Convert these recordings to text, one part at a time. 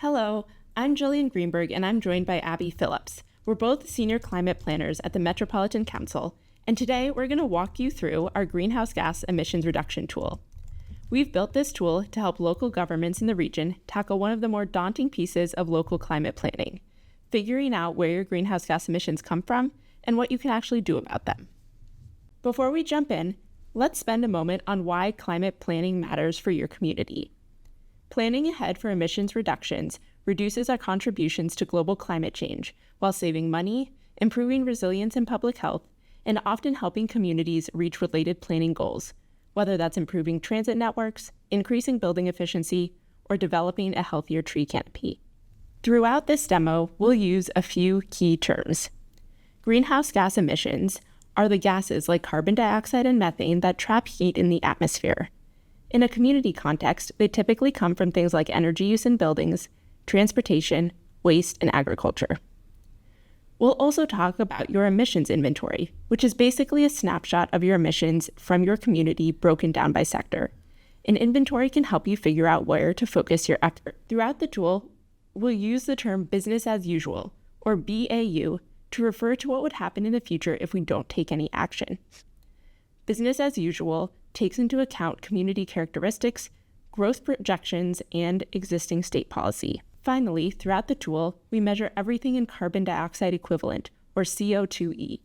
Hello, I'm Jillian Greenberg, and I'm joined by Abby Phillips. We're both senior climate planners at the Metropolitan Council, and today we're going to walk you through our greenhouse gas emissions reduction tool. We've built this tool to help local governments in the region tackle one of the more daunting pieces of local climate planning, figuring out where your greenhouse gas emissions come from and what you can actually do about them. Before we jump in, let's spend a moment on why climate planning matters for your community. Planning ahead for emissions reductions reduces our contributions to global climate change while saving money, improving resilience and public health, and often helping communities reach related planning goals, whether that's improving transit networks, increasing building efficiency, or developing a healthier tree canopy. Throughout this demo, we'll use a few key terms. Greenhouse gas emissions are the gases like carbon dioxide and methane that trap heat in the atmosphere. In a community context, they typically come from things like energy use in buildings, transportation, waste, and agriculture. We'll also talk about your emissions inventory, which is basically a snapshot of your emissions from your community broken down by sector. An inventory can help you figure out where to focus your effort. Throughout the tool, we'll use the term business as usual, or BAU, to refer to what would happen in the future if we don't take any action. Business as usual takes into account community characteristics, growth projections, and existing state policy. Finally, throughout the tool, we measure everything in carbon dioxide equivalent, or CO2e.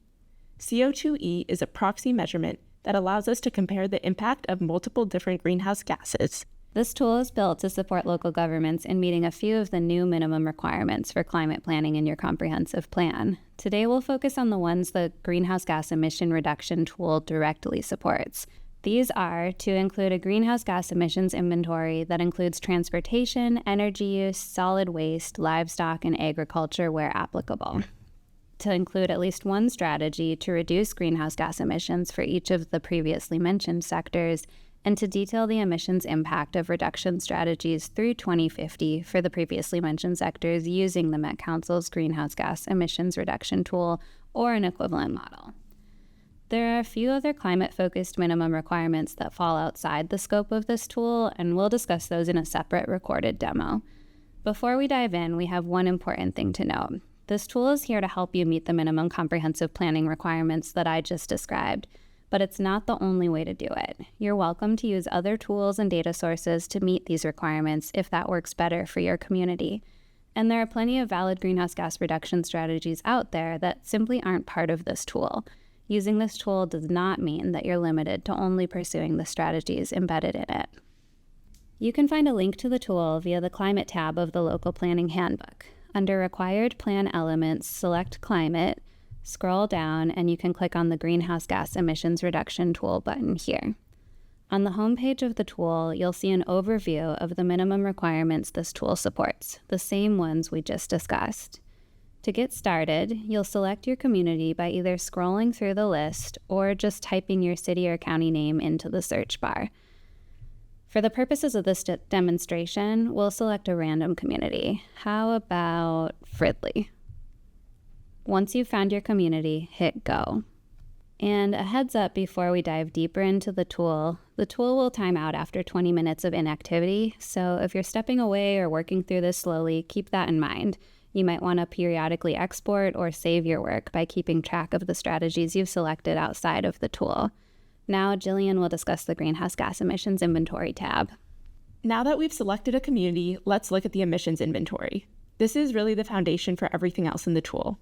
CO2e is a proxy measurement that allows us to compare the impact of multiple different greenhouse gases. This tool is built to support local governments in meeting a few of the new minimum requirements for climate planning in your comprehensive plan. Today, we'll focus on the ones the greenhouse gas emission reduction tool directly supports. These are to include a greenhouse gas emissions inventory that includes transportation, energy use, solid waste, livestock, and agriculture where applicable. To include at least one strategy to reduce greenhouse gas emissions for each of the previously mentioned sectors, and to detail the emissions impact of reduction strategies through 2050 for the previously mentioned sectors using the Met Council's greenhouse gas emissions reduction tool or an equivalent model. There are a few other climate-focused minimum requirements that fall outside the scope of this tool, and we'll discuss those in a separate recorded demo. Before we dive in, we have one important thing to note. This tool is here to help you meet the minimum comprehensive planning requirements that I just described, but it's not the only way to do it. You're welcome to use other tools and data sources to meet these requirements if that works better for your community. And there are plenty of valid greenhouse gas reduction strategies out there that simply aren't part of this tool. Using this tool does not mean that you're limited to only pursuing the strategies embedded in it. You can find a link to the tool via the Climate tab of the Local Planning Handbook. Under Required Plan Elements, select Climate, scroll down, and you can click on the Greenhouse Gas Emissions Reduction Tool button here. On the home page of the tool, you'll see an overview of the minimum requirements this tool supports, the same ones we just discussed. To get started, you'll select your community by either scrolling through the list or just typing your city or county name into the search bar. For the purposes of this demonstration, we'll select a random community. How about Fridley? Once you've found your community, hit go. And a heads up before we dive deeper into the tool will time out after 20 minutes of inactivity, so if you're stepping away or working through this slowly, keep that in mind. You might want to periodically export or save your work by keeping track of the strategies you've selected outside of the tool. Now, Jillian will discuss the Greenhouse Gas Emissions Inventory tab. Now that we've selected a community, let's look at the emissions inventory. This is really the foundation for everything else in the tool.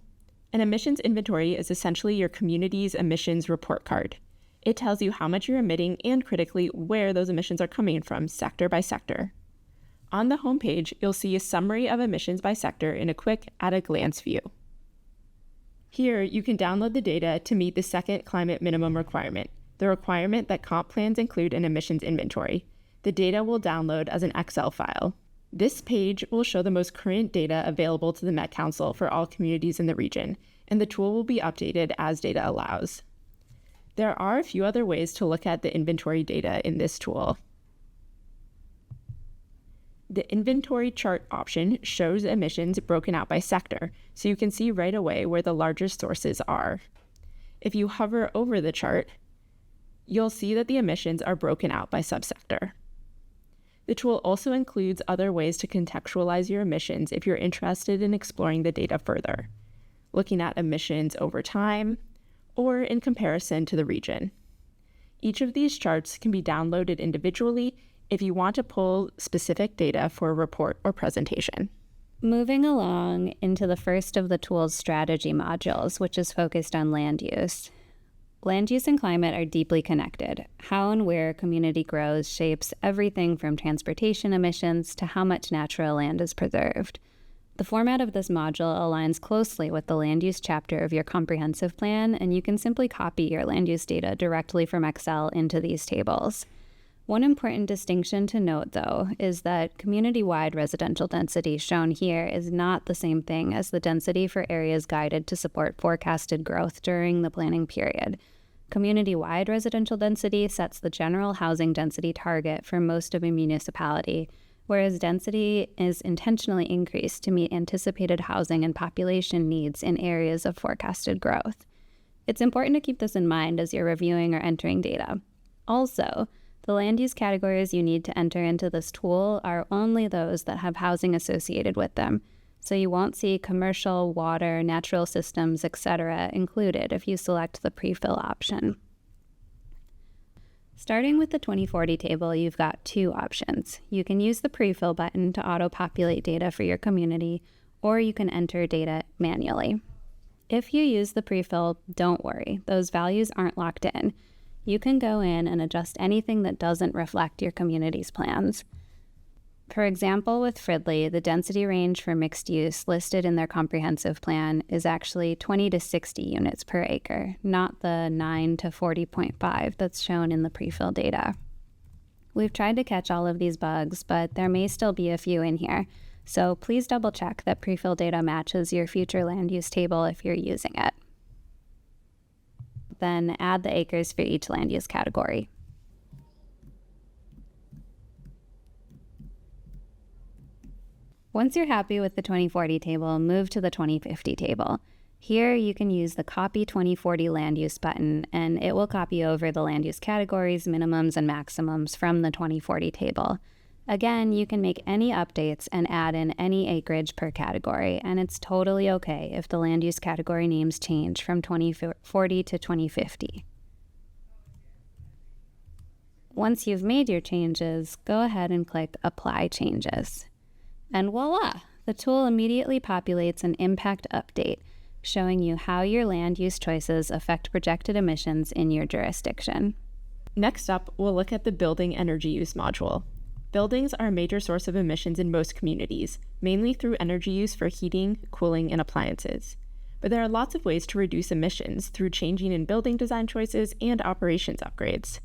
An emissions inventory is essentially your community's emissions report card. It tells you how much you're emitting and, critically, where those emissions are coming from, sector by sector. On the homepage, you'll see a summary of emissions by sector in a quick at-a-glance view. Here, you can download the data to meet the second climate minimum requirement, the requirement that comp plans include an emissions inventory. The data will download as an Excel file. This page will show the most current data available to the Met Council for all communities in the region, and the tool will be updated as data allows. There are a few other ways to look at the inventory data in this tool. The inventory chart option shows emissions broken out by sector, so you can see right away where the largest sources are. If you hover over the chart, you'll see that the emissions are broken out by subsector. The tool also includes other ways to contextualize your emissions if you're interested in exploring the data further, looking at emissions over time or in comparison to the region. Each of these charts can be downloaded individually if you want to pull specific data for a report or presentation. Moving along into the first of the tool's strategy modules, which is focused on land use. Land use and climate are deeply connected. How and where a community grows shapes everything from transportation emissions to how much natural land is preserved. The format of this module aligns closely with the land use chapter of your comprehensive plan, and you can simply copy your land use data directly from Excel into these tables. One important distinction to note, though, is that community-wide residential density shown here is not the same thing as the density for areas guided to support forecasted growth during the planning period. Community-wide residential density sets the general housing density target for most of a municipality, whereas density is intentionally increased to meet anticipated housing and population needs in areas of forecasted growth. It's important to keep this in mind as you're reviewing or entering data. Also, the land use categories you need to enter into this tool are only those that have housing associated with them, so you won't see commercial, water, natural systems, etc. included if you select the pre-fill option. Starting with the 2040 table, you've got two options. You can use the pre-fill button to auto-populate data for your community, or you can enter data manually. If you use the pre-fill, don't worry, those values aren't locked in. You can go in and adjust anything that doesn't reflect your community's plans. For example, with Fridley, the density range for mixed use listed in their comprehensive plan is actually 20 to 60 units per acre, not the 9 to 40.5 that's shown in the pre-fill data. We've tried to catch all of these bugs, but there may still be a few in here, so please double check that pre-fill data matches your future land use table if you're using it. Then add the acres for each land use category. Once you're happy with the 2040 table, move to the 2050 table. Here you can use the Copy 2040 Land Use button, and it will copy over the land use categories, minimums, and maximums from the 2040 table. Again, you can make any updates and add in any acreage per category, and it's totally okay if the land use category names change from 2040 to 2050. Once you've made your changes, go ahead and click Apply Changes. And voila! The tool immediately populates an impact update, showing you how your land use choices affect projected emissions in your jurisdiction. Next up, we'll look at the Building Energy Use module. Buildings are a major source of emissions in most communities, mainly through energy use for heating, cooling, and appliances. But there are lots of ways to reduce emissions through changing in building design choices and operations upgrades.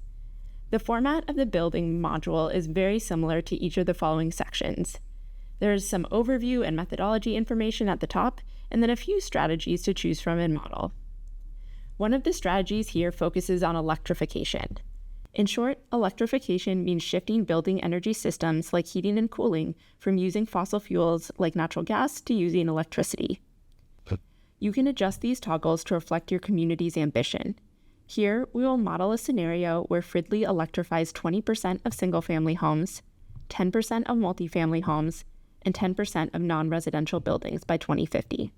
The format of the building module is very similar to each of the following sections. There is some overview and methodology information at the top, and then a few strategies to choose from and model. One of the strategies here focuses on electrification. In short, electrification means shifting building energy systems like heating and cooling from using fossil fuels like natural gas to using electricity. You can adjust these toggles to reflect your community's ambition. Here, we will model a scenario where Fridley electrifies 20% of single-family homes, 10% of multifamily homes, and 10% of non-residential buildings by 2050.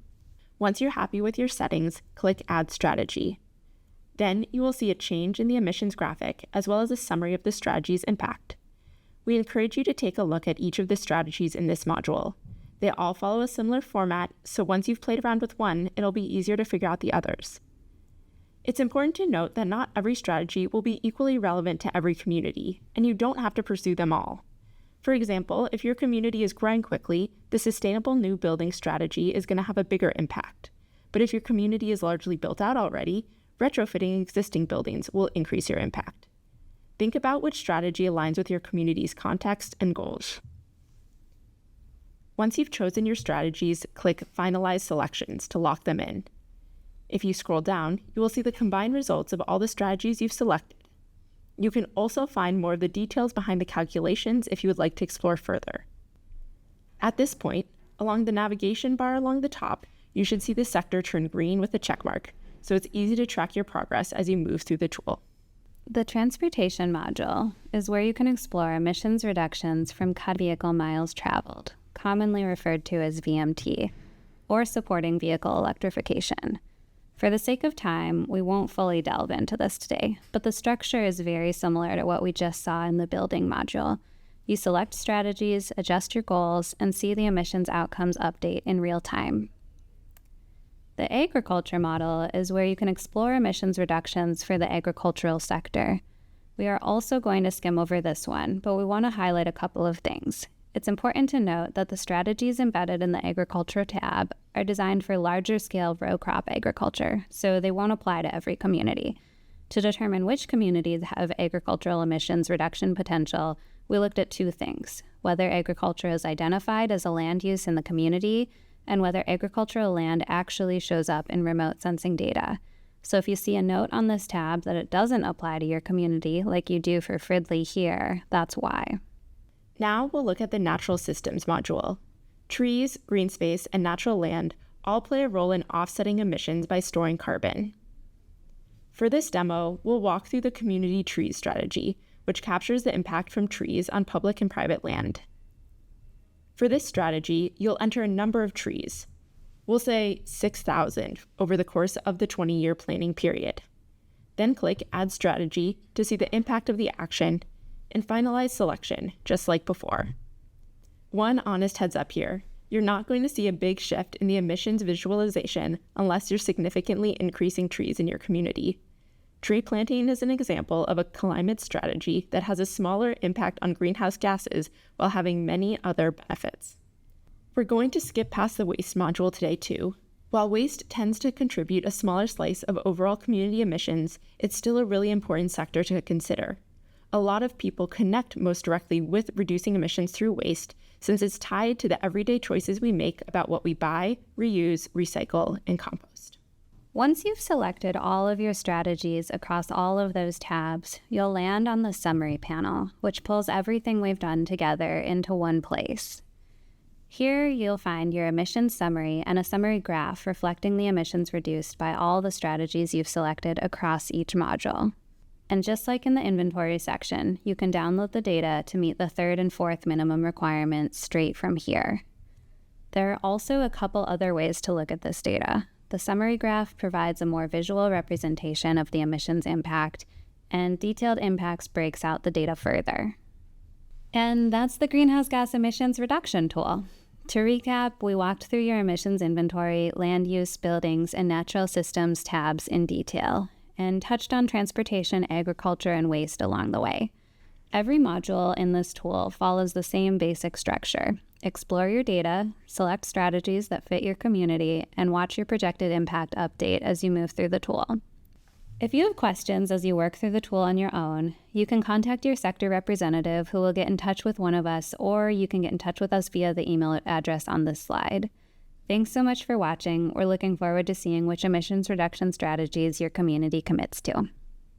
Once you're happy with your settings, click Add Strategy. Then you will see a change in the emissions graphic, as well as a summary of the strategy's impact. We encourage you to take a look at each of the strategies in this module. They all follow a similar format, so once you've played around with one, it'll be easier to figure out the others. It's important to note that not every strategy will be equally relevant to every community, and you don't have to pursue them all. For example, if your community is growing quickly, the sustainable new building strategy is going to have a bigger impact. But if your community is largely built out already, retrofitting existing buildings will increase your impact. Think about which strategy aligns with your community's context and goals. Once you've chosen your strategies, click Finalize Selections to lock them in. If you scroll down, you will see the combined results of all the strategies you've selected. You can also find more of the details behind the calculations if you would like to explore further. At this point, along the navigation bar along the top, you should see the sector turn green with a check mark, so it's easy to track your progress as you move through the tool. The transportation module is where you can explore emissions reductions from vehicle miles traveled, commonly referred to as VMT, or supporting vehicle electrification. For the sake of time, we won't fully delve into this today, but the structure is very similar to what we just saw in the building module. You select strategies, adjust your goals, and see the emissions outcomes update in real time. The agriculture model is where you can explore emissions reductions for the agricultural sector. We are also going to skim over this one, but we want to highlight a couple of things. It's important to note that the strategies embedded in the agriculture tab are designed for larger scale row crop agriculture, so they won't apply to every community. To determine which communities have agricultural emissions reduction potential, we looked at two things: whether agriculture is identified as a land use in the community, and whether agricultural land actually shows up in remote sensing data. So if you see a note on this tab that it doesn't apply to your community, like you do for Fridley here, that's why. Now we'll look at the natural systems module. Trees, green space, and natural land all play a role in offsetting emissions by storing carbon. For this demo, we'll walk through the community trees strategy, which captures the impact from trees on public and private land. For this strategy, you'll enter a number of trees. We'll say 6,000 over the course of the 20-year planning period. Then click Add Strategy to see the impact of the action and finalize selection, just like before. One honest heads up here, you're not going to see a big shift in the emissions visualization unless you're significantly increasing trees in your community. Tree planting is an example of a climate strategy that has a smaller impact on greenhouse gases while having many other benefits. We're going to skip past the waste module today too. While waste tends to contribute a smaller slice of overall community emissions, it's still a really important sector to consider. A lot of people connect most directly with reducing emissions through waste, since it's tied to the everyday choices we make about what we buy, reuse, recycle, and compost. Once you've selected all of your strategies across all of those tabs, you'll land on the summary panel, which pulls everything we've done together into one place. Here you'll find your emissions summary and a summary graph reflecting the emissions reduced by all the strategies you've selected across each module. And just like in the inventory section, you can download the data to meet the third and fourth minimum requirements straight from here. There are also a couple other ways to look at this data. The summary graph provides a more visual representation of the emissions impact, and detailed impacts breaks out the data further. And that's the greenhouse gas emissions reduction tool. To recap, we walked through your emissions inventory, land use, buildings, and natural systems tabs in detail, and touched on transportation, agriculture, and waste along the way. Every module in this tool follows the same basic structure. Explore your data, select strategies that fit your community, and watch your projected impact update as you move through the tool. If you have questions as you work through the tool on your own, you can contact your sector representative who will get in touch with one of us, or you can get in touch with us via the email address on this slide. Thanks so much for watching. We're looking forward to seeing which emissions reduction strategies your community commits to.